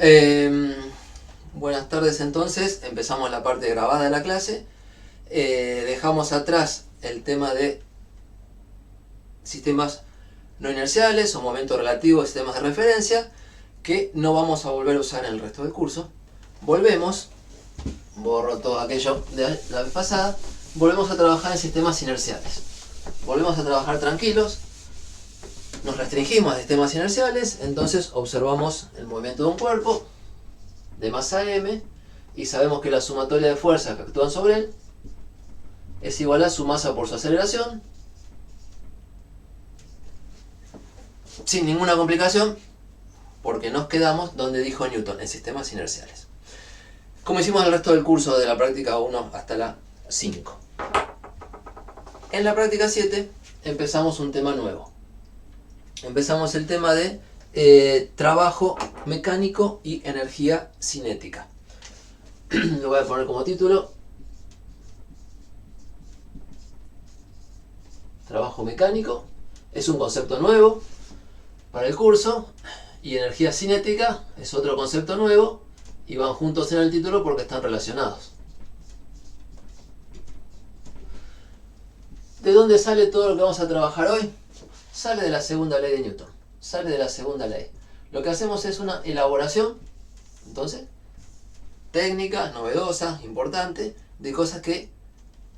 Eh, Buenas tardes entonces, empezamos la parte grabada de la clase. Dejamos atrás el tema de sistemas no inerciales o momentos relativos, sistemas de referencia, que no vamos a volver a usar en el resto del curso. Volvemos, borro todo aquello de la vez pasada, volvemos a trabajar en sistemas inerciales. Volvemos a trabajar tranquilos, nos restringimos a sistemas inerciales, entonces observamos el movimiento de un cuerpo de masa m y sabemos que la sumatoria de fuerzas que actúan sobre él es igual a su masa por su aceleración, sin ninguna complicación, porque nos quedamos donde dijo Newton, en sistemas inerciales. Como hicimos el resto del curso de la práctica 1 hasta la 5. En la práctica 7 empezamos un tema nuevo. Empezamos el tema de trabajo mecánico y energía cinética. Lo voy a poner como título: trabajo mecánico. Es un concepto nuevo para el curso, y energía cinética es otro concepto nuevo, y van juntos en el título porque están relacionados. ¿De dónde sale todo lo que vamos a trabajar hoy? Sale de la segunda ley de Newton. Sale de la segunda ley. Lo que hacemos es una elaboración, entonces, técnica, novedosa, importante, de cosas que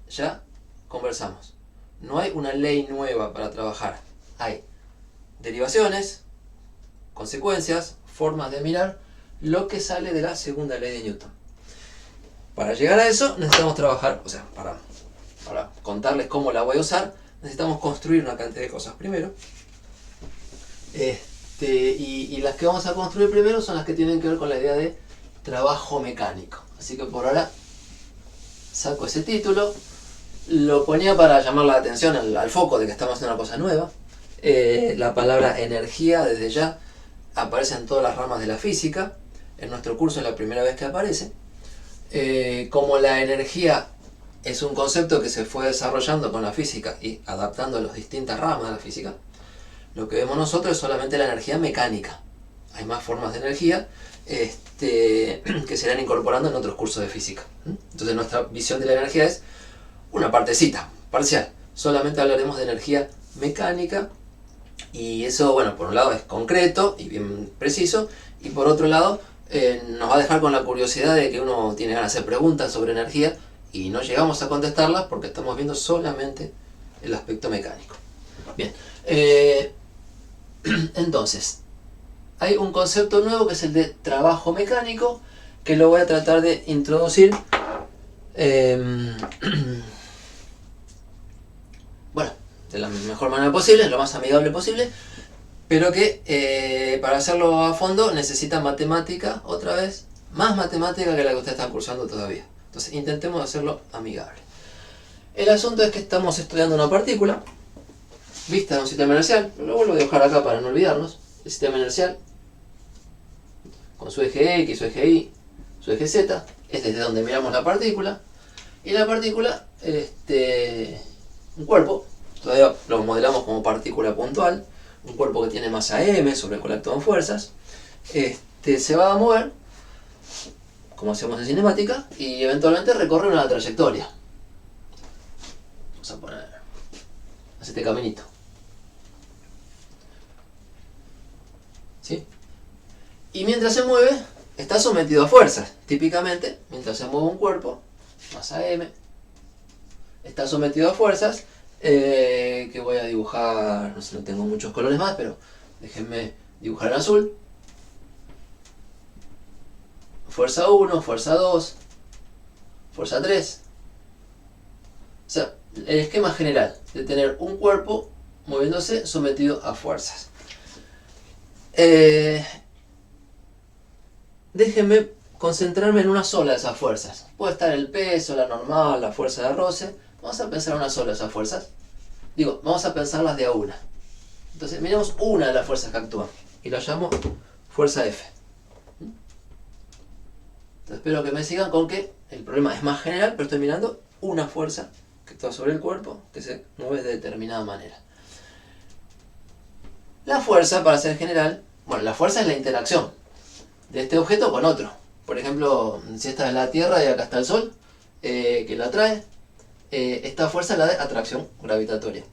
ya conversamos. No hay una ley nueva para trabajar. Hay derivaciones, consecuencias, formas de mirar lo que sale de la segunda ley de Newton. Para llegar a eso necesitamos trabajar, o sea, para contarles cómo la voy a usar, necesitamos construir una cantidad de cosas primero. Y las que vamos a construir primero son las que tienen que ver con la idea de trabajo mecánico. Así que por ahora saco ese título. Lo ponía para llamar la atención al foco de que estamos haciendo una cosa nueva. La palabra energía desde ya aparece en todas las ramas de la física. En nuestro curso es la primera vez que aparece. Como la energía es un concepto que se fue desarrollando con la física y adaptando a las distintas ramas de la física, lo que vemos nosotros es solamente la energía mecánica. Hay más formas de energía que se irán incorporando en otros cursos de física. Entonces nuestra visión de la energía es una partecita, parcial. Solamente hablaremos de energía mecánica, y eso, bueno, por un lado es concreto y bien preciso, y por otro lado nos va a dejar con la curiosidad de que uno tiene ganas de hacer preguntas sobre energía y no llegamos a contestarlas porque estamos viendo solamente el aspecto mecánico. Bien, entonces hay un concepto nuevo que es el de trabajo mecánico, que lo voy a tratar de introducir bueno, de la mejor manera posible, lo más amigable posible, pero que para hacerlo a fondo necesita matemática, otra vez, más matemática que la que ustedes están cursando todavía. Entonces intentemos hacerlo amigable. El asunto es que estamos estudiando una partícula vista de un sistema inercial. Lo vuelvo a dibujar acá para no olvidarnos. El sistema inercial, con su eje X, su eje Y, su eje Z, es desde donde miramos la partícula. Y la partícula, un cuerpo, todavía lo modelamos como partícula puntual, un cuerpo que tiene masa m, sobre el cual actúan fuerzas, se va a mover, como hacemos en cinemática, y eventualmente recorre una trayectoria. Vamos a poner este caminito. ¿Sí? Y mientras se mueve, está sometido a fuerzas. Típicamente, mientras se mueve un cuerpo, masa m, está sometido a fuerzas que voy a dibujar. No sé, no tengo muchos colores más, pero déjenme dibujar en azul. Fuerza 1, fuerza 2, fuerza 3. O sea, el esquema general de tener un cuerpo moviéndose sometido a fuerzas. Déjenme concentrarme en una sola de esas fuerzas. Puede estar el peso, la normal, la fuerza de roce. Vamos a pensar en una sola de esas fuerzas. Vamos a pensarlas de a una. Entonces, miremos una de las fuerzas que actúan y la llamo fuerza F. Entonces, espero que me sigan con que el problema es más general, pero estoy mirando una fuerza que actúa sobre el cuerpo, que se mueve de determinada manera. La fuerza, para ser general, bueno, la fuerza es la interacción de este objeto con otro. Por ejemplo, si esta es la Tierra y acá está el Sol, que la atrae, esta fuerza es la de atracción gravitatoria.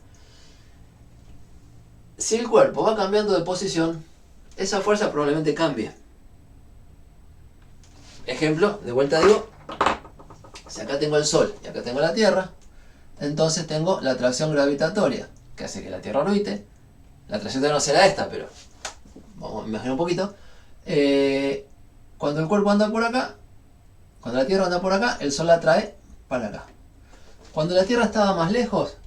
Si el cuerpo va cambiando de posición, esa fuerza probablemente cambie. Ejemplo, de vuelta digo, si acá tengo el Sol y acá tengo la Tierra, entonces tengo la atracción gravitatoria, que hace que la Tierra orbite. La trayectoria no será esta, pero vamos a imaginar un poquito. Cuando el cuerpo anda por acá, cuando la Tierra anda por acá, el Sol la atrae para acá. Cuando la Tierra estaba más lejos,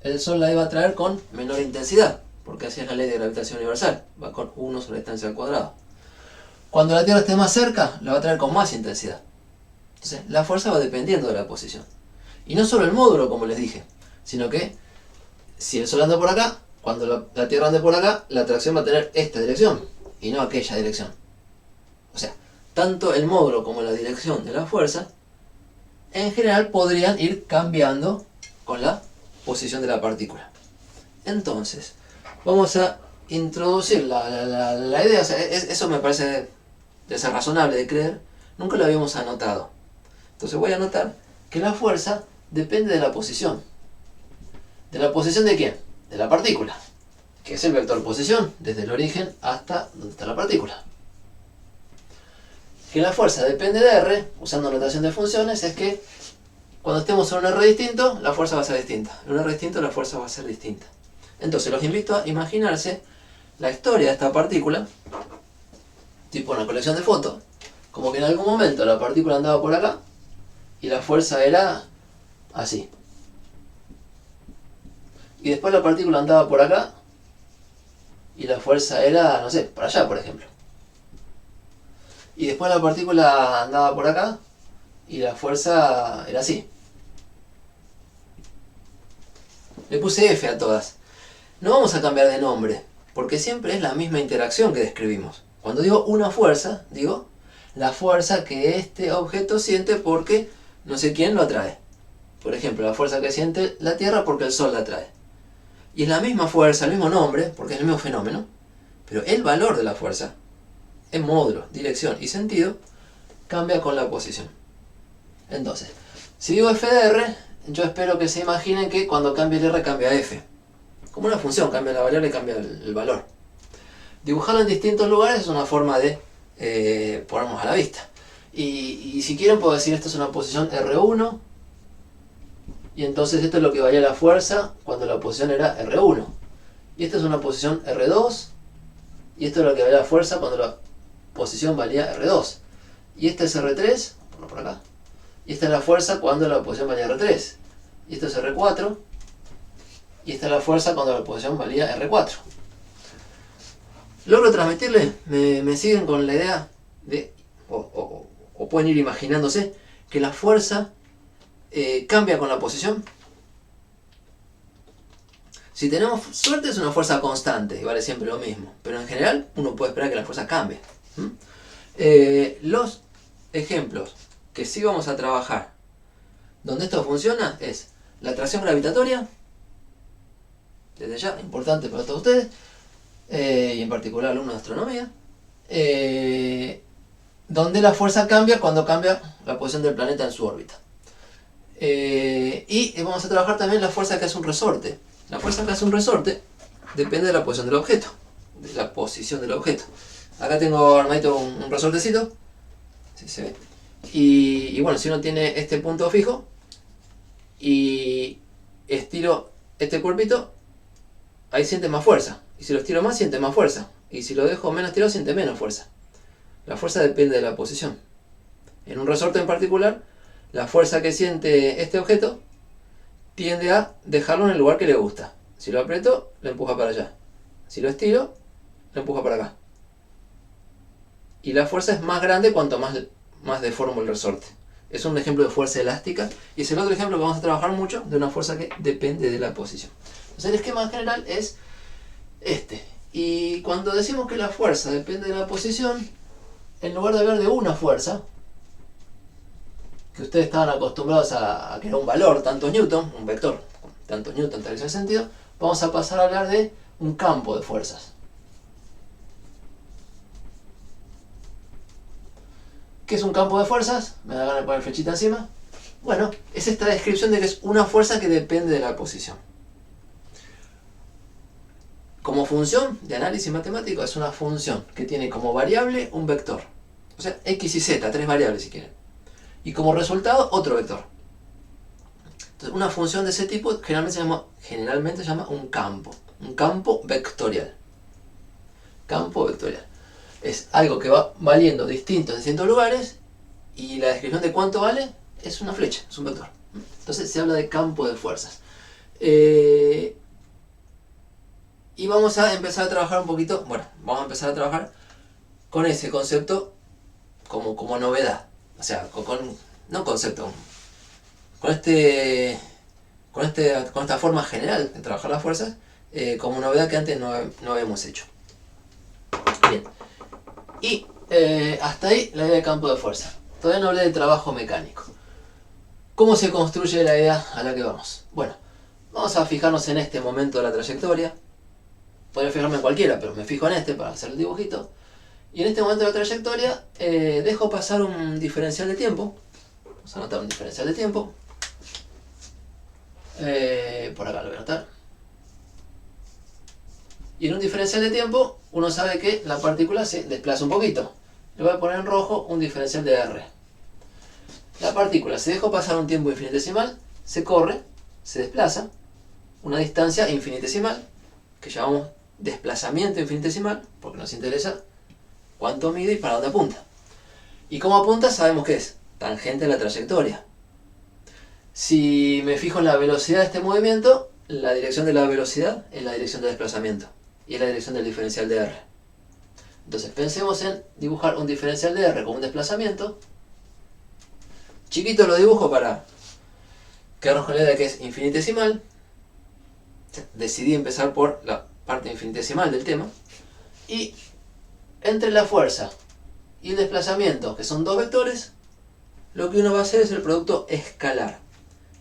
el Sol la iba a atraer con menor intensidad, porque así es la ley de gravitación universal, va con 1 sobre la distancia al cuadrado. Cuando la Tierra esté más cerca, la va a atraer con más intensidad. Entonces, la fuerza va dependiendo de la posición. Y no solo el módulo, como les dije, sino que si el Sol anda por acá, cuando la Tierra ande por acá, la atracción va a tener esta dirección y no aquella dirección. O sea, tanto el módulo como la dirección de la fuerza, en general podrían ir cambiando con la posición de la partícula. Entonces, vamos a introducir la idea, o sea, eso me parece de ser razonable de creer, nunca lo habíamos anotado. Entonces voy a anotar que la fuerza depende de la posición. ¿De la posición de quién? De la partícula, que es el vector posición, desde el origen hasta donde está la partícula. Que la fuerza depende de R, usando notación de funciones, es que cuando estemos en un R distinto, la fuerza va a ser distinta. En un R distinto, la fuerza va a ser distinta. Entonces los invito a imaginarse la historia de esta partícula, tipo una colección de fotos, como que en algún momento la partícula andaba por acá y la fuerza era así. Y después la partícula andaba por acá y la fuerza era, no sé, por allá, por ejemplo. Y después la partícula andaba por acá y la fuerza era así. Le puse F a todas. No vamos a cambiar de nombre, porque siempre es la misma interacción que describimos. Cuando digo una fuerza, digo la fuerza que este objeto siente porque no sé quién lo atrae. Por ejemplo, la fuerza que siente la Tierra porque el Sol la atrae. Y es la misma fuerza, el mismo nombre, porque es el mismo fenómeno, pero el valor de la fuerza, en módulo, dirección y sentido, cambia con la posición. Entonces, si digo f de r, yo espero que se imaginen que cuando cambia el r cambia f. Como una función, cambia la variable y cambia el valor. Dibujarlo en distintos lugares es una forma de ponernos a la vista. Y si quieren puedo decir esto es una posición R1, y entonces esto es lo que valía la fuerza cuando la posición era R1. Y esta es una posición R2, y esto es lo que valía la fuerza cuando la posición valía R2. Y este es R3, por acá. Y esta es la fuerza cuando la posición valía R3. Y esto es R4. Y esta es la fuerza cuando la posición valía R4. ¿Logro transmitirle? ¿Me siguen con la idea de, o pueden ir imaginándose, que la fuerza cambia con la posición? Si tenemos suerte es una fuerza constante y vale siempre lo mismo. Pero en general uno puede esperar que la fuerza cambie. Los ejemplos que sí vamos a trabajar donde esto funciona es la atracción gravitatoria, desde ya, importante para todos ustedes, y en particular alumnos de astronomía, donde la fuerza cambia cuando cambia la posición del planeta en su órbita. Y vamos a trabajar también la fuerza que hace un resorte. La fuerza que hace un resorte depende de la posición del objeto, de la posición del objeto. Acá tengo armadito un resortecito, si se ve. Y bueno, si uno tiene este punto fijo y estiro este cuerpito, ahí siente más fuerza. Y si lo estiro más, siente más fuerza. Y si lo dejo menos estirado, siente menos fuerza. La fuerza depende de la posición. En un resorte en particular, la fuerza que siente este objeto tiende a dejarlo en el lugar que le gusta. Si lo aprieto, lo empuja para allá. Si lo estiro, lo empuja para acá. Y la fuerza es más grande cuanto más deformo el resorte. Es un ejemplo de fuerza elástica. Y es el otro ejemplo que vamos a trabajar mucho de una fuerza que depende de la posición. Entonces el esquema en general es este. Y cuando decimos que la fuerza depende de la posición, en lugar de hablar de una fuerza, que ustedes estaban acostumbrados a que era un valor, tantos newton, un vector, tantos newton, tal vez el sentido, vamos a pasar a hablar de un campo de fuerzas. ¿Qué es un campo de fuerzas? Me da ganas de poner flechita encima. Bueno, es esta descripción de que es una fuerza que depende de la posición. Como función de análisis matemático es una función que tiene como variable un vector. O sea, x y z, tres variables si quieren. Y como resultado otro vector. Entonces, una función de ese tipo generalmente se llama un campo vectorial. Campo vectorial. Es algo que va valiendo distinto en distintos lugares y la descripción de cuánto vale es una flecha, es un vector. Entonces se habla de campo de fuerzas. Y vamos a empezar a trabajar un poquito, vamos a empezar a trabajar con ese concepto como novedad. O sea, no concepto, con esta forma general de trabajar las fuerzas, como novedad que antes no habíamos hecho. Bien. Y hasta ahí la idea de campo de fuerza. Todavía no hablé de trabajo mecánico. ¿Cómo se construye la idea a la que vamos? Bueno, vamos a fijarnos en este momento de la trayectoria. Podría fijarme en cualquiera, pero me fijo en este para hacer el dibujito. Y en este momento de la trayectoria dejo pasar un diferencial de tiempo. Vamos a anotar un diferencial de tiempo. Por acá lo voy a anotar. Y en un diferencial de tiempo uno sabe que la partícula se desplaza un poquito. Le voy a poner en rojo un diferencial de R. La partícula se dejó pasar un tiempo infinitesimal, se corre, se desplaza, una distancia infinitesimal, que llamamos desplazamiento infinitesimal, porque nos interesa cuánto mide y para dónde apunta. Y como apunta sabemos que es tangente a la trayectoria. Si me fijo en la velocidad de este movimiento, la dirección de la velocidad es la dirección del desplazamiento y es la dirección del diferencial de R. Entonces pensemos en dibujar un diferencial de R con un desplazamiento. Chiquito lo dibujo para quedarnos con la idea de que es infinitesimal. Decidí empezar por la parte infinitesimal del tema. Y entre la fuerza y el desplazamiento, que son dos vectores, lo que uno va a hacer es el producto escalar.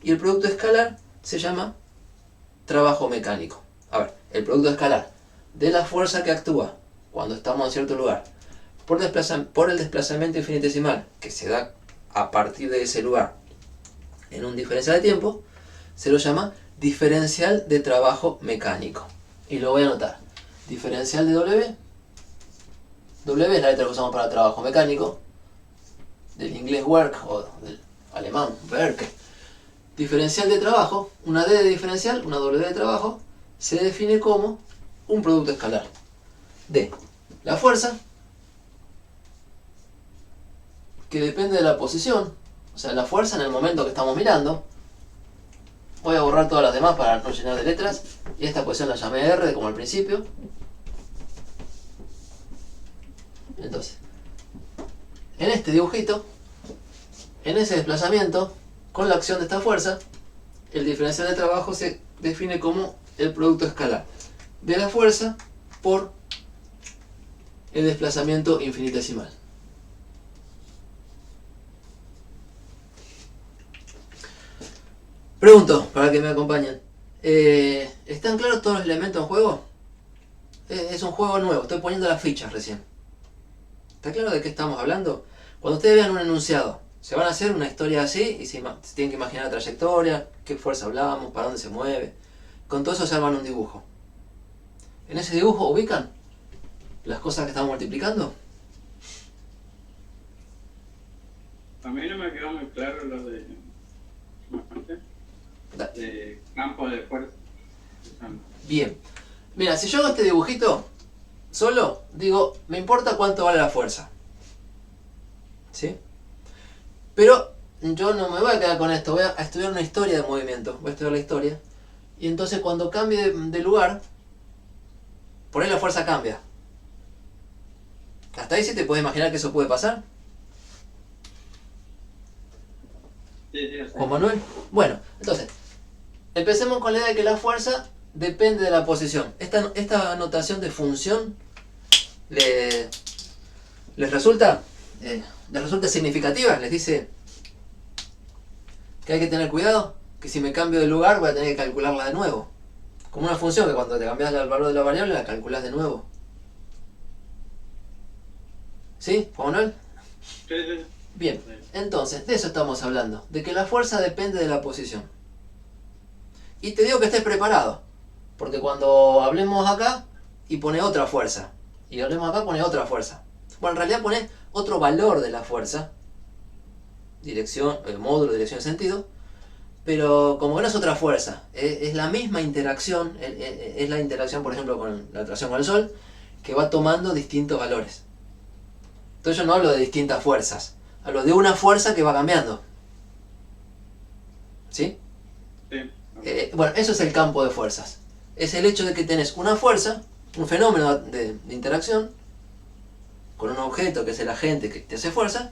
Y el producto escalar se llama trabajo mecánico. A ver, el producto escalar de la fuerza que actúa cuando estamos en cierto lugar por el desplazamiento infinitesimal que se da a partir de ese lugar en un diferencial de tiempo, se lo llama diferencial de trabajo mecánico. Y lo voy a anotar. Diferencial de W. W es la letra que usamos para trabajo mecánico, del inglés work o del alemán Werk. Diferencial de trabajo, una D de diferencial, una W de trabajo, se define como un producto escalar de la fuerza, que depende de la posición, o sea, la fuerza en el momento que estamos mirando. Voy a borrar todas las demás para no llenar de letras, y esta posición la llamé R como al principio. Entonces, en este dibujito, en ese desplazamiento, con la acción de esta fuerza, el diferencial de trabajo se define como el producto escalar de la fuerza por el desplazamiento infinitesimal. Pregunto, para que me acompañen. ¿Están claros todos los elementos en juego? Es un juego nuevo, estoy poniendo las fichas recién. ¿Está claro de qué estamos hablando? Cuando ustedes vean un enunciado, se van a hacer una historia así y se tienen que imaginar la trayectoria, qué fuerza hablamos, para dónde se mueve. Con todo eso se arman un dibujo. En ese dibujo ubican las cosas que estamos multiplicando. A mí no me quedó muy claro lo de campo de fuerza. Bien. Mira, si yo hago este dibujito solo, digo, me importa cuánto vale la fuerza. ¿Sí? Pero yo no me voy a quedar con esto, voy a estudiar una historia de movimiento, voy a estudiar la historia. Y entonces cuando cambie de lugar, por ahí la fuerza cambia. ¿Hasta ahí sí te puedes imaginar que eso puede pasar? Sí, ¿Juan Manuel? Bueno, entonces, empecemos con la idea de que la fuerza depende de la posición. Esta notación de función les resulta significativa. Les dice que hay que tener cuidado, que si me cambio de lugar voy a tener que calcularla de nuevo. Como una función que cuando te cambias el valor de la variable la calculas de nuevo. ¿Sí, Juan Manuel? sí. Bien, entonces, de eso estamos hablando, de que la fuerza depende de la posición. Y te digo que estés preparado, porque cuando hablemos acá y pone otra fuerza, y hablemos acá pone otra fuerza. Bueno, en realidad pone otro valor de la fuerza, dirección, módulo, dirección, sentido, pero como no es otra fuerza, es la misma interacción, es la interacción, por ejemplo, con la atracción con el Sol, que va tomando distintos valores. Entonces yo no hablo de distintas fuerzas, hablo de una fuerza que va cambiando. ¿Sí? Sí. Bueno, eso es el campo de fuerzas. Es el hecho de que tenés una fuerza, un fenómeno de interacción, con un objeto que es el agente que te hace fuerza,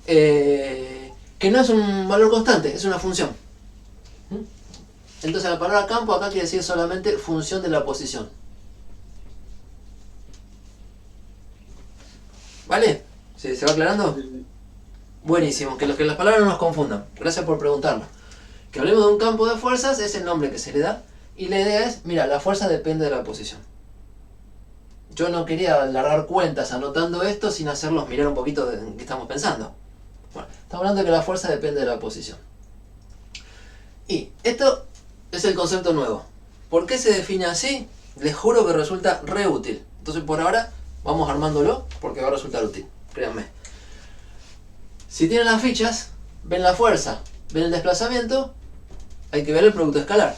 que no es un valor constante, es una función. Entonces la palabra campo acá quiere decir solamente función de la posición. ¿Vale? ¿Se va aclarando? Buenísimo, que las palabras no nos confundan. Gracias por preguntarlo. Que hablemos de un campo de fuerzas es el nombre que se le da. Y la idea es, mira, la fuerza depende de la posición. Yo no quería largar cuentas anotando esto sin hacerlos mirar un poquito de qué estamos pensando. Bueno, estamos hablando de que la fuerza depende de la posición. Y esto es el concepto nuevo. ¿Por qué se define así? Les juro que resulta re útil. Entonces por ahora vamos armándolo porque va a resultar útil, créanme. Si tienen las fichas, ven la fuerza, ven el desplazamiento, hay que ver el producto escalar.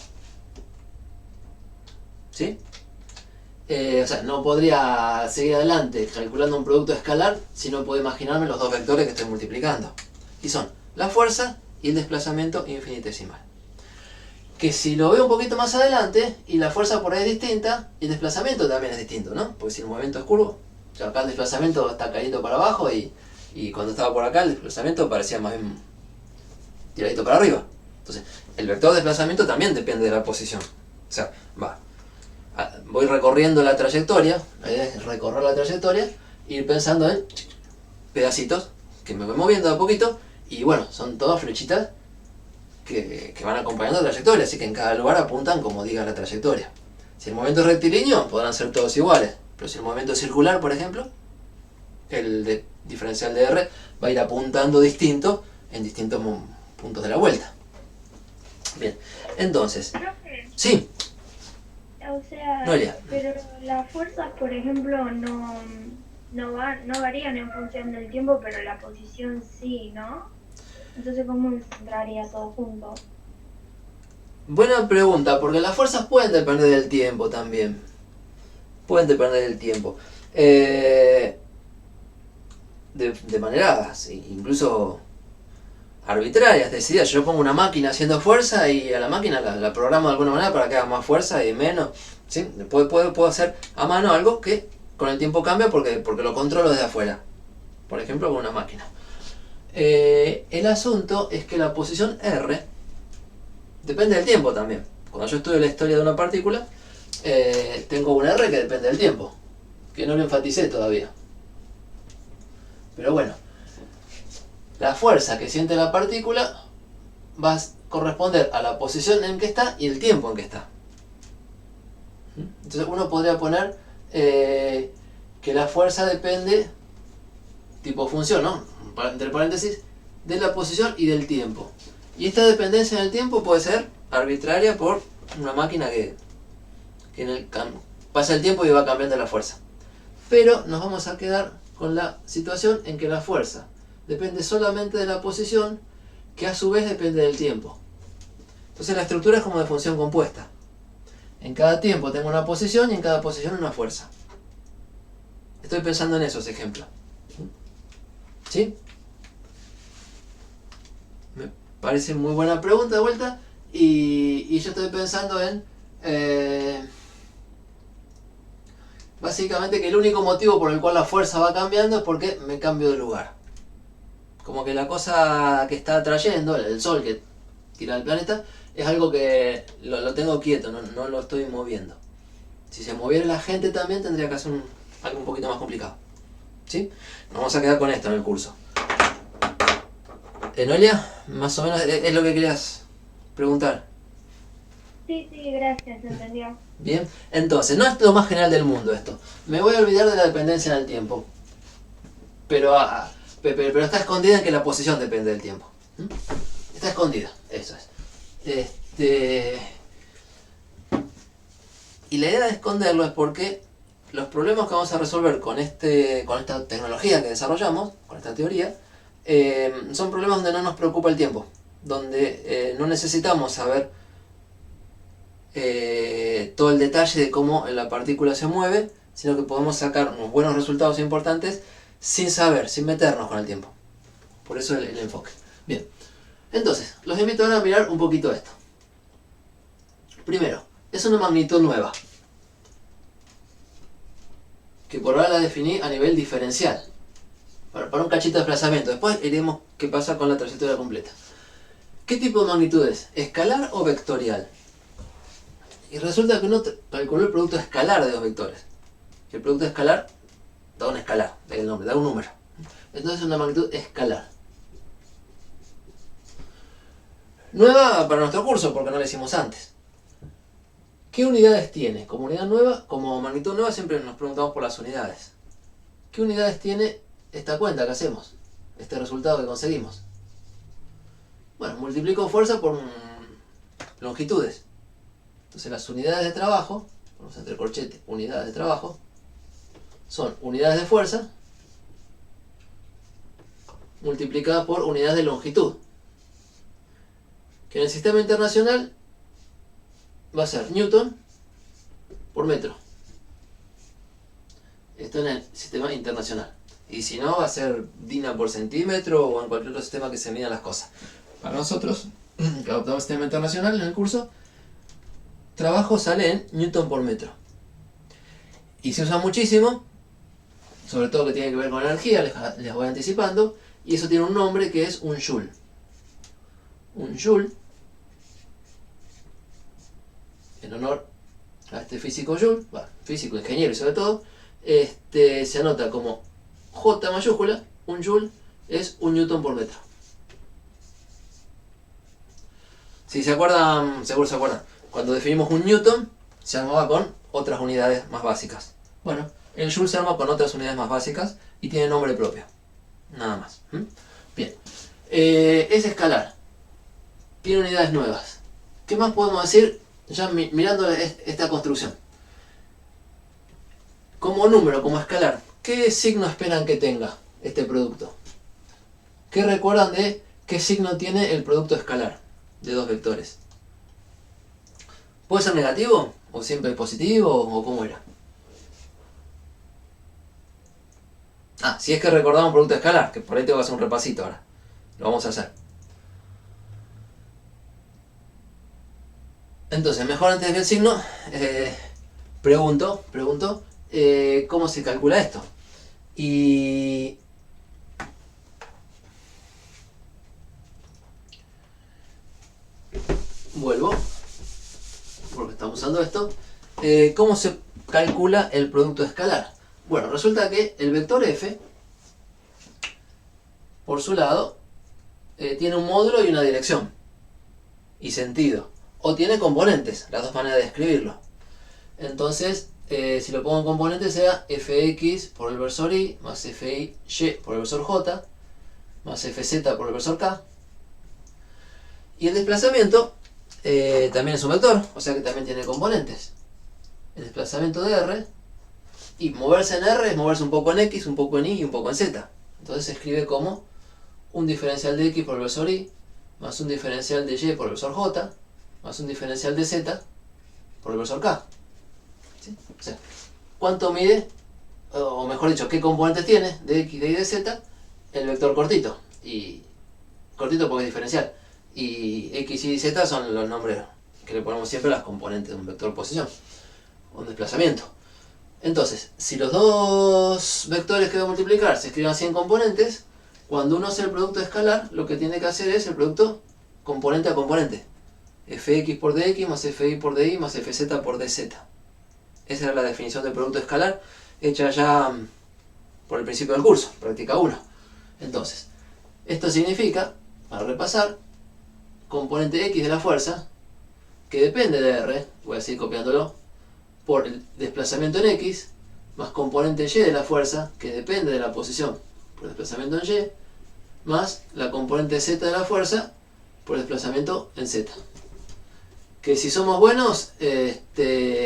¿Sí? O sea, no podría seguir adelante calculando un producto escalar si no puedo imaginarme los dos vectores que estoy multiplicando. Y son la fuerza y el desplazamiento infinitesimal. Que si lo veo un poquito más adelante, y la fuerza por ahí es distinta, y el desplazamiento también es distinto, ¿no? Porque si el movimiento es curvo, o sea, acá el desplazamiento está cayendo para abajo y cuando estaba por acá el desplazamiento parecía más bien tiradito para arriba. Entonces, el vector de desplazamiento también depende de la posición. O sea, voy recorriendo la trayectoria, la idea es recorrer la trayectoria, e ir pensando en pedacitos que me voy moviendo de a poquito, y bueno, son todas flechitas que van acompañando la trayectoria, así que en cada lugar apuntan como diga la trayectoria. Si el movimiento es rectilíneo, podrán ser todos iguales, pero si el movimiento es circular, por ejemplo, el diferencial de R va a ir apuntando distinto en distintos puntos de la vuelta. Bien, entonces, Profe, sí, o sea, Noelia. pero las fuerzas, por ejemplo, no varían en función del tiempo, pero la posición sí, ¿no? Entonces, ¿cómo entraría todo junto? Buena pregunta, porque las fuerzas pueden depender del tiempo también. Pueden depender del tiempo. De maneras incluso arbitrarias, decididas. Yo pongo una máquina haciendo fuerza y a la máquina la programo de alguna manera para que haga más fuerza y menos. ¿Sí? Puedo hacer a mano algo que con el tiempo cambia porque lo controlo desde afuera. Por ejemplo, con una máquina. El asunto es que la posición R depende del tiempo también. Cuando yo estudio la historia de una partícula, tengo un R que depende del tiempo, que no lo enfaticé todavía. Pero bueno, la fuerza que siente la partícula va a corresponder a la posición en que está y el tiempo en que está. Entonces uno podría poner que la fuerza depende, tipo función, ¿no? Entre paréntesis, de la posición y del tiempo. Y esta dependencia en el tiempo puede ser arbitraria por una máquina que pasa el tiempo y va cambiando la fuerza. Pero nos vamos a quedar con la situación en que la fuerza depende solamente de la posición, que a su vez depende del tiempo. Entonces la estructura es como de función compuesta. En cada tiempo tengo una posición y en cada posición una fuerza. Estoy pensando en esos ejemplos. ¿Sí? Me parece muy buena pregunta de vuelta. Y yo estoy pensando en... básicamente que el único motivo por el cual la fuerza va cambiando es porque me cambio de lugar. Como que la cosa que está atrayendo, el Sol que tira al planeta, es algo que lo tengo quieto, no lo estoy moviendo. Si se moviera la gente también tendría que hacer algo un poquito más complicado. ¿Sí? Nos vamos a quedar con esto en el curso. Noelia, más o menos es lo que querías preguntar. Sí, gracias, entendió. Bien, entonces, no es lo más general del mundo esto. Me voy a olvidar de la dependencia en el tiempo. Pero pero está escondida en que la posición depende del tiempo. ¿Mm? Está escondida, eso es. Y la idea de esconderlo es porque los problemas que vamos a resolver con esta tecnología que desarrollamos, con esta teoría, son problemas donde no nos preocupa el tiempo, donde no necesitamos saber todo el detalle de cómo la partícula se mueve, sino que podemos sacar unos buenos resultados importantes sin saber, sin meternos con el tiempo. Por eso el enfoque. Bien, entonces, los invito ahora a mirar un poquito esto. Primero, es una magnitud nueva, que por ahora la definí a nivel diferencial, para un cachito de desplazamiento. Después iremos qué pasa con la trayectoria completa. ¿Qué tipo de magnitud es? ¿Escalar o vectorial? Y resulta que uno calculó el producto escalar de dos vectores. El producto escalar da un escalar, da el nombre, da un número. Entonces es una magnitud escalar. Nueva para nuestro curso, porque no la hicimos antes. ¿Qué unidades tiene? Como unidad nueva, como magnitud nueva siempre nos preguntamos por las unidades. ¿Qué unidades tiene esta cuenta que hacemos? Este resultado que conseguimos. Bueno, multiplico fuerza por longitudes. Entonces las unidades de trabajo, ponemos entre corchetes, unidades de trabajo, son unidades de fuerza multiplicadas por unidades de longitud. Que en el sistema internacional va a ser Newton por metro. Esto en el sistema internacional. Y si no, va a ser Dina por centímetro o en cualquier otro sistema que se midan las cosas. Para nosotros, que adoptamos el sistema internacional en el curso, trabajo sale en Newton por metro. Y se usa muchísimo, sobre todo que tiene que ver con energía, les voy anticipando, y eso tiene un nombre que es un joule. Un joule, en honor a este físico Joule, físico, ingeniero y sobre todo, se anota como J mayúscula, un joule es un newton por metro. Si se acuerdan, seguro se acuerdan, cuando definimos un newton, se armaba con otras unidades más básicas. Bueno, el joule se arma con otras unidades más básicas y tiene nombre propio. Nada más. Bien. Es escalar. Tiene unidades nuevas. ¿Qué más podemos decir ya mirando esta construcción? Como número, como escalar, ¿qué signo esperan que tenga este producto? ¿Qué recuerdan de qué signo tiene el producto escalar de dos vectores? ¿Puede ser negativo? ¿O siempre positivo? ¿O cómo era? Si es que recordamos un producto escalar, que por ahí tengo que hacer un repasito ahora. Lo vamos a hacer. Entonces, mejor antes de ver el signo, pregunto, ¿cómo se calcula esto? Y vuelvo, porque estamos usando esto. ¿Cómo se calcula el producto escalar? Bueno, resulta que el vector f, por su lado, tiene un módulo y una dirección, y sentido. O tiene componentes, las dos maneras de escribirlo. Entonces, si lo pongo en componentes, será fx por el versor y más fy por el versor j más fz por el versor k. Y el desplazamiento también es un vector, o sea que también tiene componentes. El desplazamiento de r, y moverse en r es moverse un poco en x, un poco en y y un poco en z. Entonces se escribe como un diferencial de x por el versor y más un diferencial de y por el versor j más un diferencial de z por el versor k. ¿Sí? O sea, ¿cuánto mide, o mejor dicho, qué componentes tiene de x, de y, de z el vector cortito? Y cortito porque es diferencial. Y x, y, z son los nombres que le ponemos siempre a las componentes de un vector posición, un desplazamiento. Entonces, si los dos vectores que voy a multiplicar se escriben así en componentes, cuando uno hace el producto escalar, lo que tiene que hacer es el producto componente a componente. Fx por dx más fy por dy más fz por dz. Esa era la definición del producto escalar, hecha ya por el principio del curso, práctica 1. Entonces, esto significa, para repasar, componente x de la fuerza, que depende de r, voy a seguir copiándolo, por el desplazamiento en x, más componente y de la fuerza, que depende de la posición por desplazamiento en Y, más la componente Z de la fuerza por desplazamiento en Z. Que si somos buenos,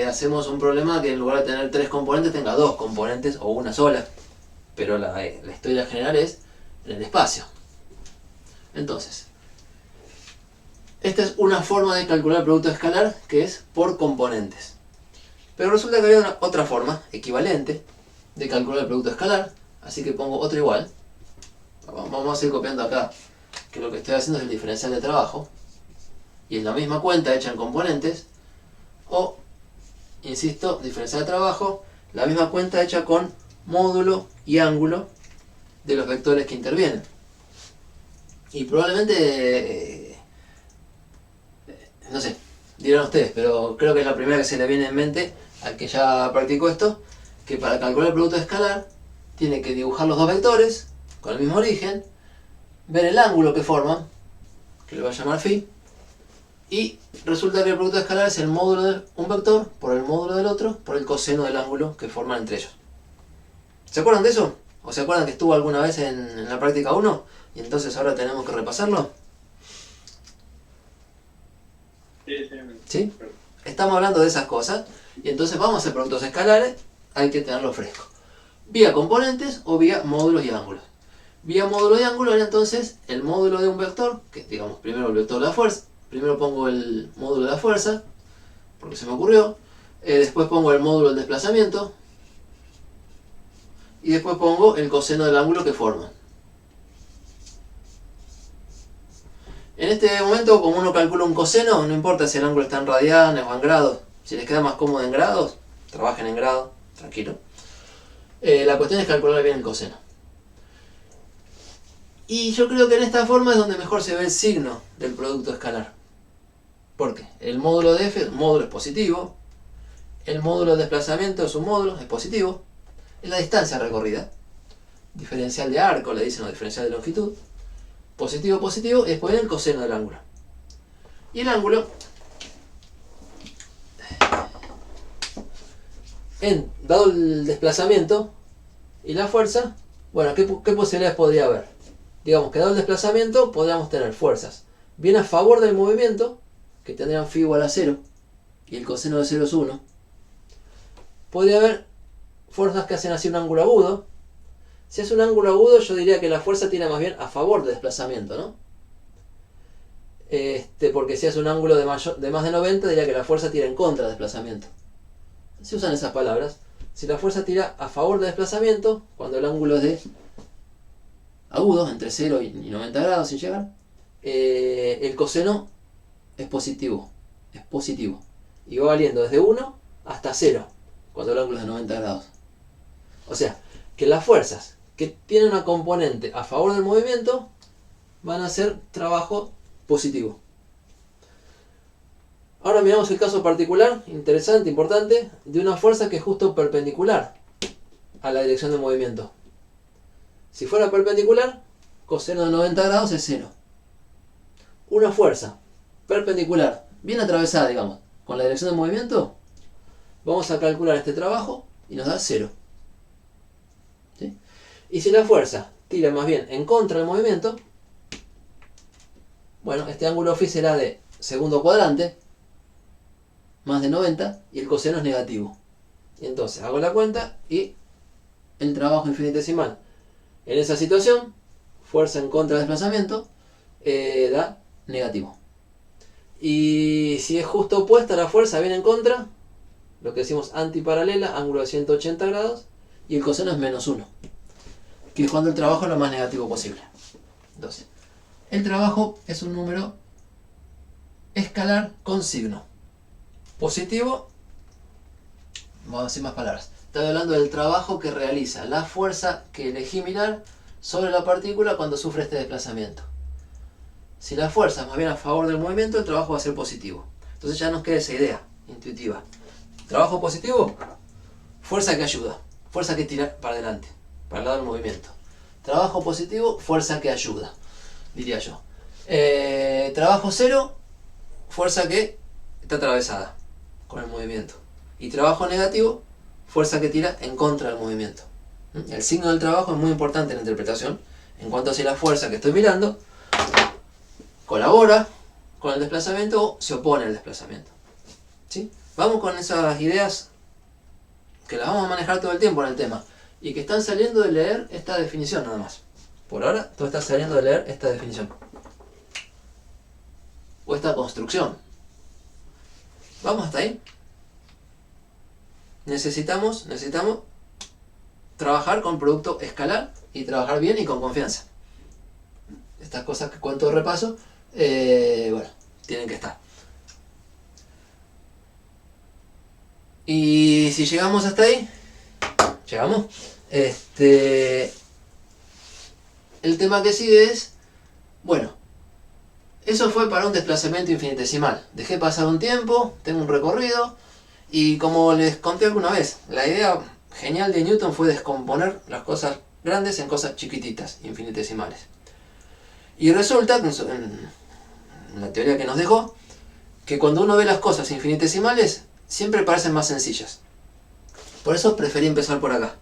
hacemos un problema que en lugar de tener 3 componentes tenga 2 componentes o una sola. Pero la historia general es en el espacio. Entonces, esta es una forma de calcular el producto escalar que es por componentes. Pero resulta que había otra forma equivalente de calcular el producto escalar, así que pongo otro igual. Vamos a ir copiando acá, que lo que estoy haciendo es el diferencial de trabajo, y es la misma cuenta hecha en componentes, o, insisto, diferencial de trabajo, la misma cuenta hecha con módulo y ángulo de los vectores que intervienen. Y probablemente, no sé, dirán ustedes, pero creo que es la primera que se le viene en mente al que ya practicó esto, que para calcular el producto escalar tiene que dibujar los dos vectores con el mismo origen, ver el ángulo que forman, que le voy a llamar phi, y resulta que el producto escalar es el módulo de un vector por el módulo del otro por el coseno del ángulo que forman entre ellos. ¿Se acuerdan de eso? ¿O se acuerdan que estuvo alguna vez en la práctica 1 y entonces ahora tenemos que repasarlo? ¿Sí? Estamos hablando de esas cosas y entonces vamos a hacer productos escalares, hay que tenerlo fresco. Vía componentes o vía módulos y ángulos. Vía módulo y ángulo era entonces el módulo de un vector, que digamos primero el vector de la fuerza, primero pongo el módulo de la fuerza, porque se me ocurrió, después pongo el módulo del desplazamiento, y después pongo el coseno del ángulo que forman. En este momento, como uno calcula un coseno, no importa si el ángulo está en radianes o en grados. Si les queda más cómodo en grados, trabajen en grados, tranquilo. La cuestión es calcular bien el coseno. Y yo creo que en esta forma es donde mejor se ve el signo del producto escalar. ¿Por qué? El módulo de f, módulo es positivo. El módulo de desplazamiento es un módulo, es positivo. Es la distancia recorrida. Diferencial de arco, le dicen, o diferencial de longitud. Positivo, positivo, y después viene el coseno del ángulo. Y el ángulo, dado el desplazamiento y la fuerza, bueno, ¿qué posibilidades podría haber? Digamos que dado el desplazamiento, podríamos tener fuerzas bien a favor del movimiento, que tendrían phi igual a 0, y el coseno de 0 es 1. Podría haber fuerzas que hacen así un ángulo agudo. Si es un ángulo agudo, yo diría que la fuerza tira más bien a favor del desplazamiento, ¿no? Porque si es un ángulo de más de 90, diría que la fuerza tira en contra del desplazamiento. Se usan esas palabras. Si la fuerza tira a favor del desplazamiento, cuando el ángulo es de agudo, entre 0 y 90 grados sin llegar, el coseno es positivo. Es positivo. Y va valiendo desde 1 hasta 0, cuando el ángulo es de 90 grados. O sea, que las fuerzas que tienen una componente a favor del movimiento van a ser trabajo positivo. Ahora miramos el caso particular, interesante, importante, de una fuerza que es justo perpendicular a la dirección del movimiento. Si fuera perpendicular, coseno de 90 grados es 0. Una fuerza perpendicular, bien atravesada, digamos, con la dirección del movimiento, vamos a calcular este trabajo y nos da 0. ¿Sí? Y si la fuerza tira más bien en contra del movimiento, bueno, este ángulo phi será de segundo cuadrante, más de 90, y el coseno es negativo. Y entonces hago la cuenta y el trabajo infinitesimal en esa situación, fuerza en contra del desplazamiento, da negativo. Y si es justo opuesta la fuerza viene en contra, lo que decimos antiparalela, ángulo de 180 grados, y el coseno es menos 1, que es cuando el trabajo es lo más negativo posible. Entonces, el trabajo es un número escalar con signo positivo. Vamos a decir más palabras. Estoy hablando del trabajo que realiza la fuerza que elegí mirar sobre la partícula cuando sufre este desplazamiento. Si la fuerza es más bien a favor del movimiento, el trabajo va a ser positivo. Entonces ya nos queda esa idea intuitiva. Trabajo positivo, fuerza que ayuda, fuerza que tira para adelante, para el lado del movimiento. Trabajo positivo, fuerza que ayuda, diría yo. Trabajo cero, fuerza que está atravesada con el movimiento. Y trabajo negativo, fuerza que tira en contra del movimiento. El signo del trabajo es muy importante en la interpretación, en cuanto a si la fuerza que estoy mirando colabora con el desplazamiento o se opone al desplazamiento. ¿Sí? Vamos con esas ideas que las vamos a manejar todo el tiempo en el tema y que están saliendo de leer esta definición nada más. Por ahora todo está saliendo de leer esta definición o esta construcción. ¿Vamos hasta ahí? Necesitamos trabajar con producto escalar y trabajar bien y con confianza. Estas cosas que cuento de repaso, bueno, tienen que estar. Y si llegamos hasta ahí, llegamos. El tema que sigue es, bueno, eso fue para un desplazamiento infinitesimal. Dejé pasar un tiempo, tengo un recorrido, y como les conté alguna vez, la idea genial de Newton fue descomponer las cosas grandes en cosas chiquititas, infinitesimales. Y resulta, en la teoría que nos dejó, que cuando uno ve las cosas infinitesimales, siempre parecen más sencillas. Por eso preferí empezar por acá.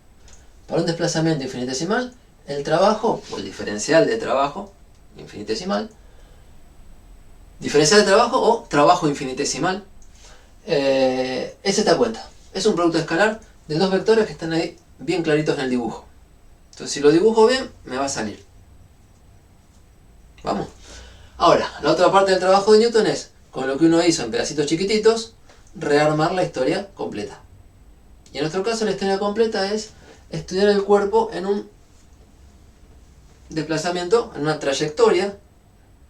Para un desplazamiento infinitesimal, el trabajo, o el diferencial de trabajo infinitesimal, diferencial de trabajo o trabajo infinitesimal, ese te da cuenta. Es un producto escalar de dos vectores que están ahí bien claritos en el dibujo. Entonces si lo dibujo bien, me va a salir. Vamos. Ahora, la otra parte del trabajo de Newton es, con lo que uno hizo en pedacitos chiquititos, rearmar la historia completa. Y en nuestro caso la historia completa es estudiar el cuerpo en un desplazamiento, en una trayectoria,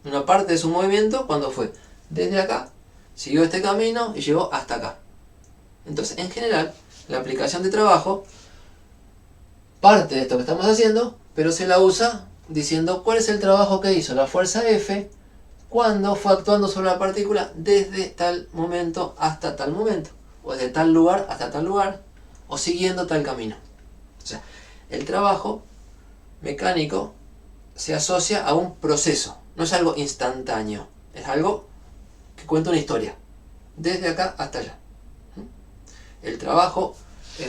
una parte de su movimiento, cuando fue desde acá, siguió este camino y llegó hasta acá. Entonces, en general, la aplicación de trabajo parte de esto que estamos haciendo, pero se la usa diciendo cuál es el trabajo que hizo la fuerza F cuando fue actuando sobre la partícula desde tal momento hasta tal momento, o desde tal lugar hasta tal lugar, o siguiendo tal camino. O sea, el trabajo mecánico se asocia a un proceso, no es algo instantáneo, es algo que cuenta una historia, desde acá hasta allá. El trabajo,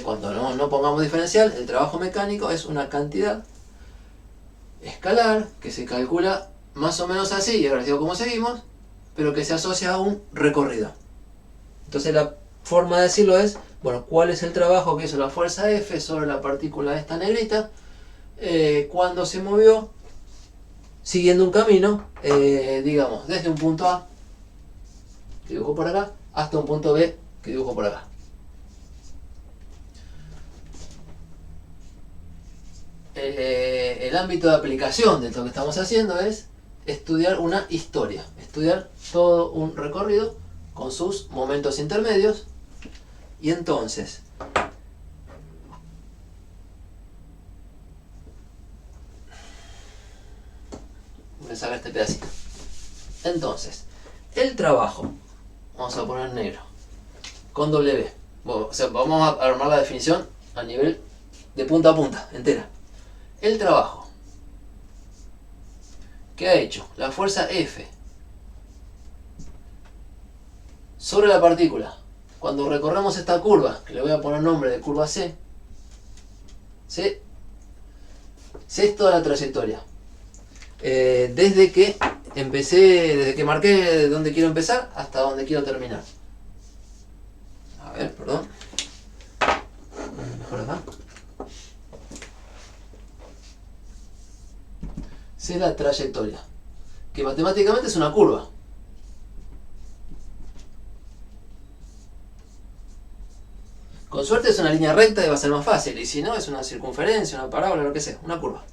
cuando no pongamos diferencial, el trabajo mecánico es una cantidad escalar que se calcula más o menos así, y ahora les digo cómo seguimos, pero que se asocia a un recorrido. Entonces la forma de decirlo es, bueno, ¿cuál es el trabajo que hizo la fuerza F sobre la partícula esta negrita cuando se movió siguiendo un camino, digamos, desde un punto A, que dibujo por acá, hasta un punto B, que dibujo por acá? El ámbito de aplicación de lo que estamos haciendo es estudiar una historia, estudiar todo un recorrido con sus momentos intermedios. Y entonces, voy a sacar este pedacito. Entonces, el trabajo, vamos a poner negro, con W. Bueno, o sea, vamos a armar la definición a nivel de punta a punta, entera. El trabajo que ha hecho la fuerza F sobre la partícula cuando recorremos esta curva, que le voy a poner nombre de curva C, C es toda la trayectoria. Desde que marqué dónde quiero empezar hasta dónde quiero terminar. A ver, perdón. Mejor acá. C es la trayectoria, que matemáticamente es una curva. Con suerte es una línea recta y va a ser más fácil, y si no es una circunferencia, una parábola, lo que sea, una curva.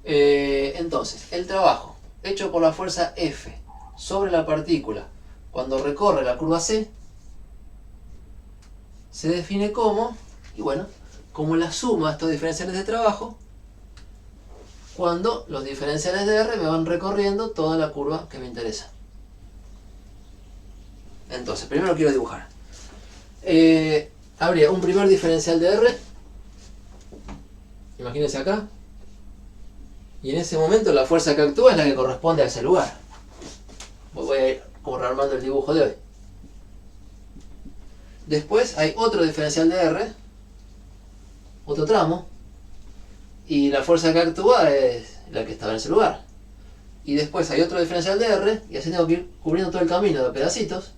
Entonces, el trabajo hecho por la fuerza F sobre la partícula cuando recorre la curva C se define como, y bueno, como la suma de estos diferenciales de trabajo cuando los diferenciales de R me van recorriendo toda la curva que me interesa. Entonces, primero quiero dibujar. Habría un primer diferencial de R, imagínense acá, y en ese momento la fuerza que actúa es la que corresponde a ese lugar. Voy a ir como rearmando el dibujo de hoy. Después hay otro diferencial de R, otro tramo, y la fuerza que actúa es la que estaba en ese lugar. Y después hay otro diferencial de R, y así tengo que ir cubriendo todo el camino de pedacitos.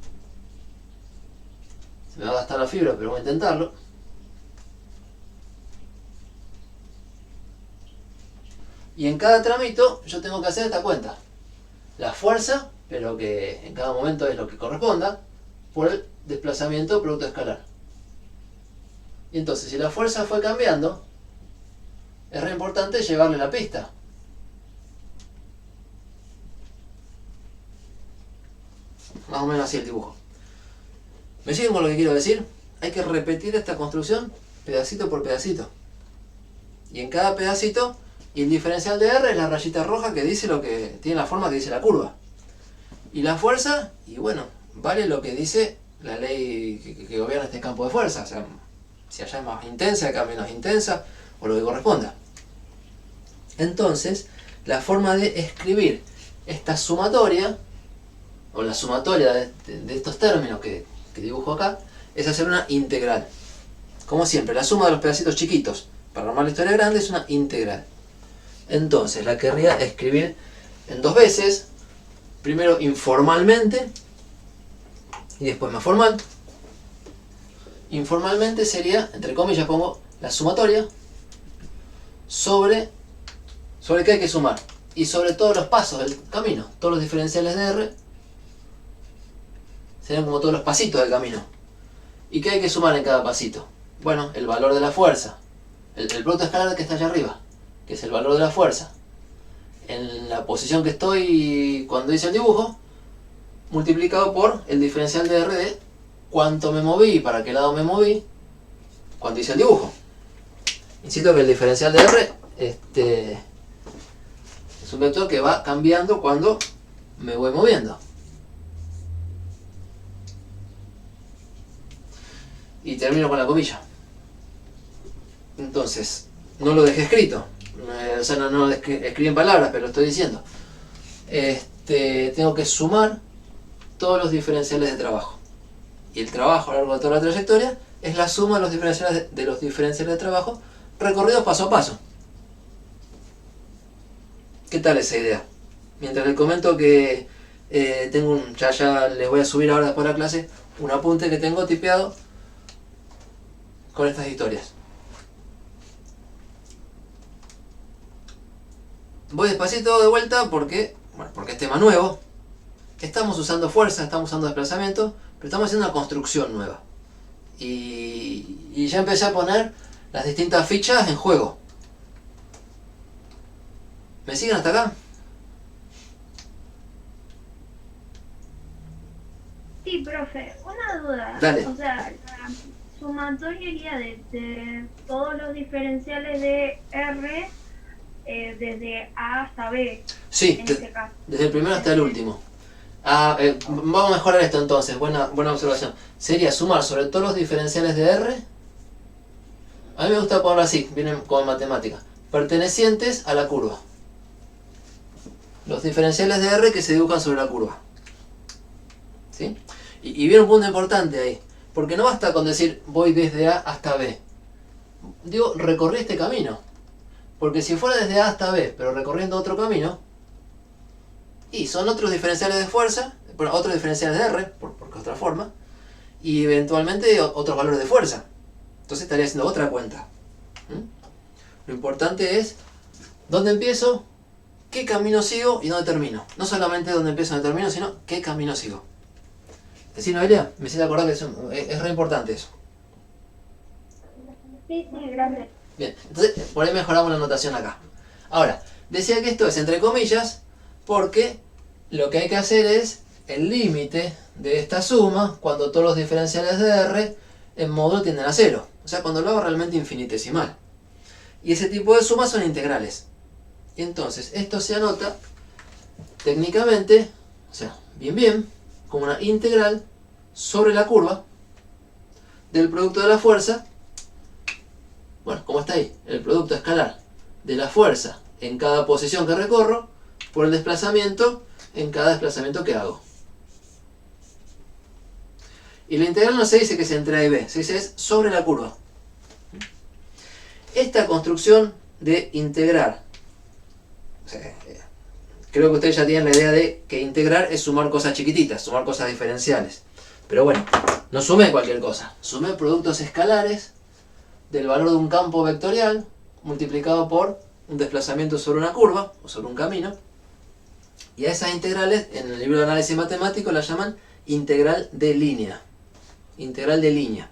Se me va a gastar la fibra, pero voy a intentarlo. Y en cada tramito yo tengo que hacer esta cuenta. La fuerza, pero que en cada momento es lo que corresponda, por el desplazamiento producto escalar. Y entonces, si la fuerza fue cambiando, es re importante llevarle la pista. Más o menos así el dibujo. ¿Me siguen con lo que quiero decir? Hay que repetir esta construcción pedacito por pedacito. Y en cada pedacito, y el diferencial de R es la rayita roja que dice lo que tiene la forma que dice la curva. Y la fuerza, y bueno, vale lo que dice la ley que gobierna este campo de fuerza. O sea, si allá es más intensa, acá menos intensa, o lo que corresponda. Entonces, la forma de escribir esta sumatoria, o la sumatoria de estos términos que dibujo acá, es hacer una integral. Como siempre, la suma de los pedacitos chiquitos para armar la historia grande es una integral. Entonces, la querría escribir en dos veces. Primero informalmente y después más formal. Informalmente sería, entre comillas pongo, la sumatoria sobre qué hay que sumar. Y sobre todos los pasos del camino. Todos los diferenciales de R serían como todos los pasitos del camino. ¿Y qué hay que sumar en cada pasito? Bueno, el valor de la fuerza. El producto escalar que está allá arriba, que es el valor de la fuerza. En la posición que estoy cuando hice el dibujo, multiplicado por el diferencial de R de cuánto me moví y para qué lado me moví cuando hice el dibujo. Insisto que el diferencial de R es un vector que va cambiando cuando me voy moviendo. Y termino con la comilla. Entonces, no lo dejé escrito. O sea, no lo escribí en palabras, pero lo estoy diciendo. Tengo que sumar todos los diferenciales de trabajo. Y el trabajo a lo largo de toda la trayectoria es la suma de los diferenciales de trabajo recorridos paso a paso. ¿Qué tal esa idea? Mientras les comento que tengo ya les voy a subir ahora después de la clase un apunte que tengo tipeado con estas historias. Voy despacito de vuelta porque es tema nuevo. Estamos usando fuerza, estamos usando desplazamiento, pero estamos haciendo una construcción nueva. Y ya empecé a poner las distintas fichas en juego. ¿Me siguen hasta acá? Sí, profe, una duda. Dale. O sea, la sumatoria iría de todos los diferenciales de R desde A hasta B. Sí, en este caso. desde el primero hasta el último. Vamos a mejorar esto entonces, buena observación. Sería sumar sobre todos los diferenciales de R. A mí me gusta ponerlo así, vienen como en matemática. Pertenecientes a la curva. Los diferenciales de R que se dibujan sobre la curva. ¿Sí? Y viene un punto importante ahí. Porque no basta con decir voy desde A hasta B. Digo, recorrí este camino. Porque si fuera desde A hasta B, pero recorriendo otro camino, y son otros diferenciales de fuerza, otros diferenciales de R, porque es otra forma, y eventualmente otros valores de fuerza. Entonces estaría haciendo otra cuenta. Lo importante es dónde empiezo, qué camino sigo y dónde termino. No solamente dónde empiezo y dónde termino, sino qué camino sigo. ¿Sí, Noelia? Me hiciste acordar que es re importante eso. Sí, gracias. Bien, entonces por ahí mejoramos la notación acá. Ahora, decía que esto es entre comillas porque lo que hay que hacer es el límite de esta suma cuando todos los diferenciales de R en módulo tienden a 0. O sea, cuando lo hago realmente infinitesimal. Y ese tipo de sumas son integrales. Y entonces esto se anota técnicamente, o sea, bien, como una integral sobre la curva del producto de la fuerza. Bueno, como está ahí, el producto escalar de la fuerza en cada posición que recorro por el desplazamiento en cada desplazamiento que hago. Y la integral no se dice que es entre A y B, se dice es sobre la curva. Esta construcción de integrar. O sea, creo que ustedes ya tienen la idea de que integrar es sumar cosas chiquititas, sumar cosas diferenciales. Pero bueno, no sume cualquier cosa. Sume productos escalares del valor de un campo vectorial multiplicado por un desplazamiento sobre una curva o sobre un camino. Y a esas integrales, en el libro de análisis matemático, las llaman integral de línea. Integral de línea.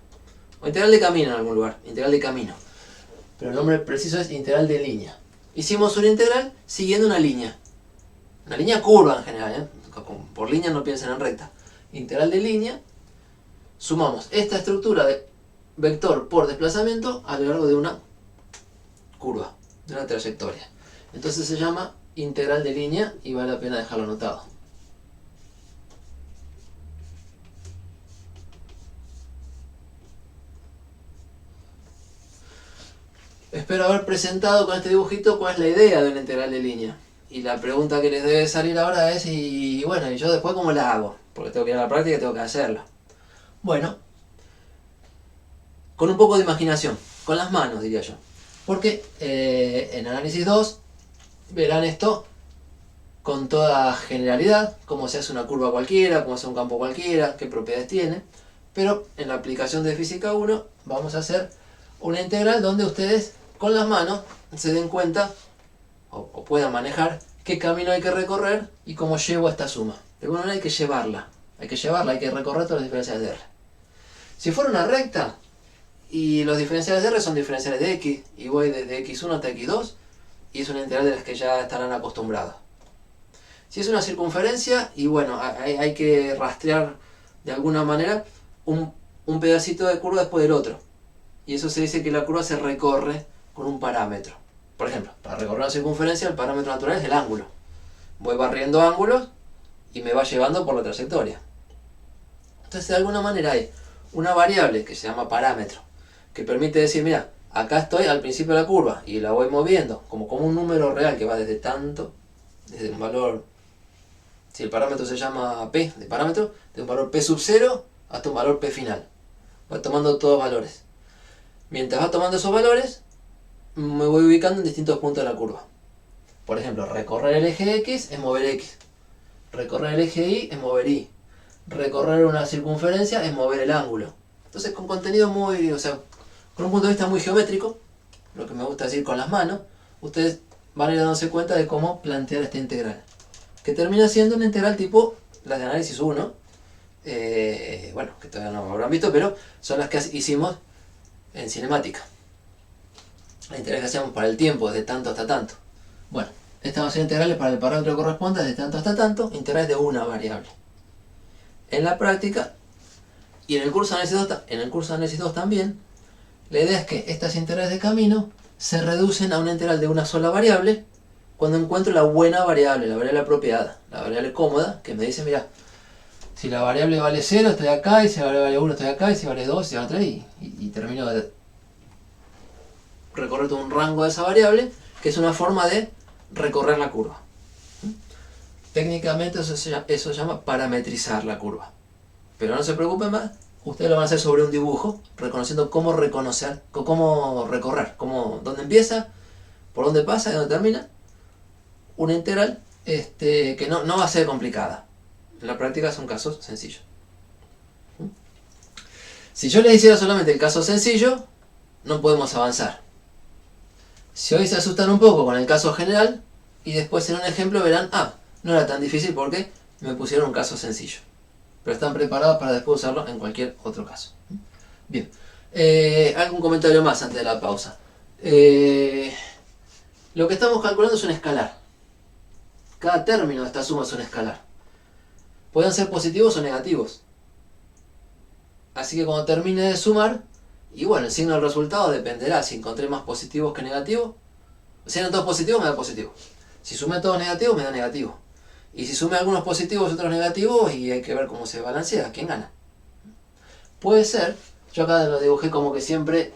O integral de camino en algún lugar. Integral de camino. Pero el nombre preciso es integral de línea. Hicimos una integral siguiendo una línea. Una línea curva en general, ¿eh? Por línea no piensen en recta. Integral de línea. Sumamos esta estructura de vector por desplazamiento a lo largo de una curva, de una trayectoria. Entonces se llama integral de línea y vale la pena dejarlo anotado. Espero haber presentado con este dibujito cuál es la idea de una integral de línea. Y la pregunta que les debe salir ahora es, y bueno, ¿y yo después cómo la hago? Porque tengo que ir a la práctica y tengo que hacerla. Bueno, con un poco de imaginación, con las manos diría yo. Porque en análisis 2 verán esto con toda generalidad, cómo se hace una curva cualquiera, cómo se hace un campo cualquiera, qué propiedades tiene. Pero en la aplicación de física 1 vamos a hacer una integral donde ustedes con las manos se den cuenta o puedan manejar qué camino hay que recorrer y cómo llevo esta suma. De alguna manera hay que llevarla, hay que recorrer todas las diferenciales de R. Si fuera una recta y los diferenciales de R son diferenciales de X y voy desde X1 hasta X2 y es una integral de las que ya estarán acostumbrados. Si es una circunferencia y bueno, hay que rastrear de alguna manera un pedacito de curva después del otro. Y eso se dice que la curva se recorre con un parámetro. Por ejemplo, para recorrer una circunferencia el parámetro natural es el ángulo. Voy barriendo ángulos y me va llevando por la trayectoria. Entonces de alguna manera hay una variable que se llama parámetro, que permite decir, mira, acá estoy al principio de la curva y la voy moviendo como un número real que va desde tanto, desde un valor, si el parámetro se llama P de parámetro, de un valor P sub 0 hasta un valor P final. Va tomando todos valores. Mientras va tomando esos valores, me voy ubicando en distintos puntos de la curva. Por ejemplo, recorrer el eje X es mover X. Recorrer el eje Y es mover Y. Recorrer una circunferencia es mover el ángulo. Entonces con contenido muy, con un punto de vista muy geométrico, lo que me gusta decir con las manos, ustedes van a ir dándose cuenta de cómo plantear esta integral. Que termina siendo una integral tipo las de análisis 1. Bueno, que todavía no habrán visto, pero son las que hicimos en cinemática. La integral que hacemos para el tiempo, de tanto hasta tanto. Bueno, estas van a ser integrales para el parámetro que corresponda, de tanto hasta tanto, integrales de una variable. En la práctica, y en el curso de análisis 2 también, la idea es que estas integrales de camino se reducen a una integral de una sola variable cuando encuentro la buena variable, la variable apropiada, la variable cómoda, que me dice, mira, si la variable vale 0 estoy acá, y si la variable vale 1 estoy acá, y si vale 2 si vale 3, y termino de recorrer todo un rango de esa variable, que es una forma de recorrer la curva. Técnicamente eso se llama parametrizar la curva. Pero no se preocupen más, ustedes lo van a hacer sobre un dibujo, reconociendo cómo reconocer, cómo recorrer, dónde empieza, por dónde pasa y dónde termina. Una integral que no va a ser complicada. En la práctica son casos sencillos. Si yo les hiciera solamente el caso sencillo, no podemos avanzar. Si hoy se asustan un poco con el caso general, y después en un ejemplo verán, no era tan difícil porque me pusieron un caso sencillo. Pero están preparados para después usarlo en cualquier otro caso. Bien. ¿Algún comentario más antes de la pausa? Lo que estamos calculando es un escalar. Cada término de esta suma es un escalar. Pueden ser positivos o negativos. Así que cuando termine de sumar, y bueno, el signo del resultado dependerá. Si encontré más positivos que negativos, si eran todos positivos me da positivo. Si sumé todos negativos me da negativo. Y si sumé algunos positivos y otros negativos, y hay que ver cómo se balancea, quién gana. Puede ser, yo acá lo dibujé como que siempre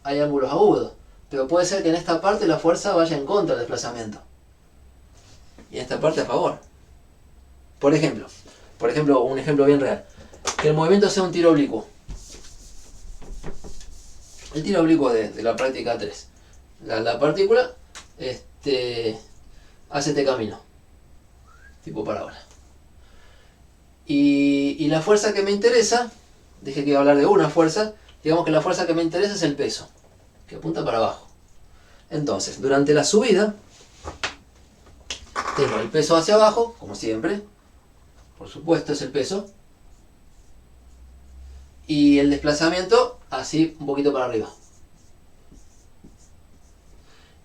hay ángulos agudos, pero puede ser que en esta parte la fuerza vaya en contra del desplazamiento. Y en esta parte a favor. Por ejemplo, un ejemplo bien real. Que el movimiento sea un tiro oblicuo. El tiro oblicuo de la práctica 3. La partícula hace este camino, tipo parábola. Y la fuerza que me interesa, dije que iba a hablar de una fuerza, digamos que la fuerza que me interesa es el peso, que apunta para abajo. Entonces, durante la subida, tengo el peso hacia abajo, como siempre, por supuesto es el peso, y el desplazamiento así un poquito para arriba.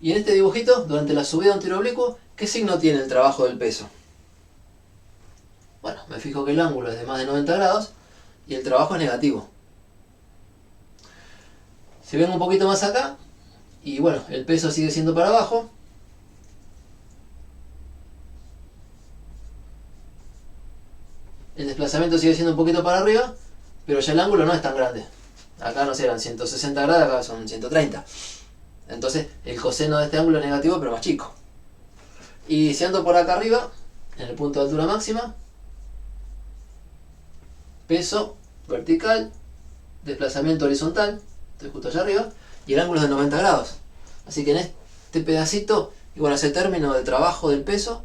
Y en este dibujito, durante la subida de un tiro oblicuo, ¿qué signo tiene el trabajo del peso? Bueno, me fijo que el ángulo es de más de 90 grados y el trabajo es negativo. Si vengo un poquito más acá, y bueno, el peso sigue siendo para abajo, el desplazamiento sigue siendo un poquito para arriba, pero ya el ángulo no es tan grande. Acá no sé, eran 160 grados, acá son 130. Entonces el coseno de este ángulo es negativo, pero más chico. Y si ando por acá arriba, en el punto de altura máxima, peso vertical, desplazamiento horizontal, estoy justo allá arriba, y el ángulo es de 90 grados. Así que en este pedacito, y bueno, ese término de trabajo del peso,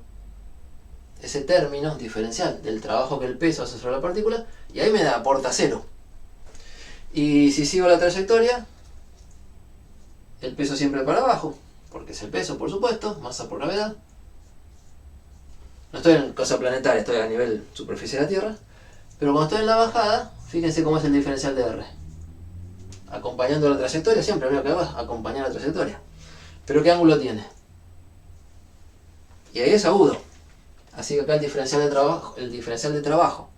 ese término diferencial del trabajo que el peso hace sobre la partícula, y ahí me da aporta 0. Y si sigo la trayectoria, el peso siempre para abajo, porque es el peso, por supuesto, masa por gravedad. No estoy en cosa planetaria, estoy a nivel superficie de la Tierra. Pero cuando estoy en la bajada, fíjense cómo es el diferencial de R. Acompañando la trayectoria, siempre lo que hago es acompañar la trayectoria. Pero ¿qué ángulo tiene? Y ahí es agudo. Así que acá el diferencial de trabajo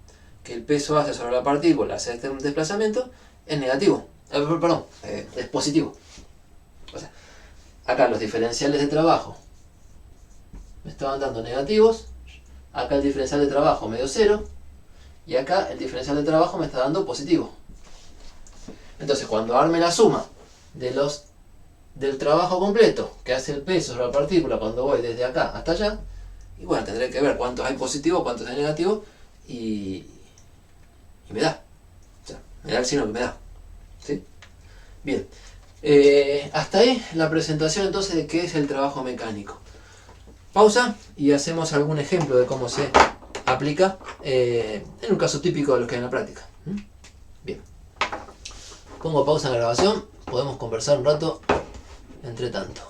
que el peso hace sobre la partícula, hace este desplazamiento, es negativo. Es positivo. O sea, acá los diferenciales de trabajo me estaban dando negativos. Acá el diferencial de trabajo me dio 0. Y acá el diferencial de trabajo me está dando positivo. Entonces cuando arme la suma del trabajo completo que hace el peso sobre la partícula cuando voy desde acá hasta allá, y bueno, tendré que ver cuántos hay positivo, cuántos hay negativo, y me da. O sea, me da el signo que me da. ¿Sí? Bien. Hasta ahí la presentación entonces de qué es el trabajo mecánico. Pausa y hacemos algún ejemplo de cómo se aplica en un caso típico de los que hay en la práctica. Bien. Pongo pausa en la grabación, podemos conversar un rato entre tanto.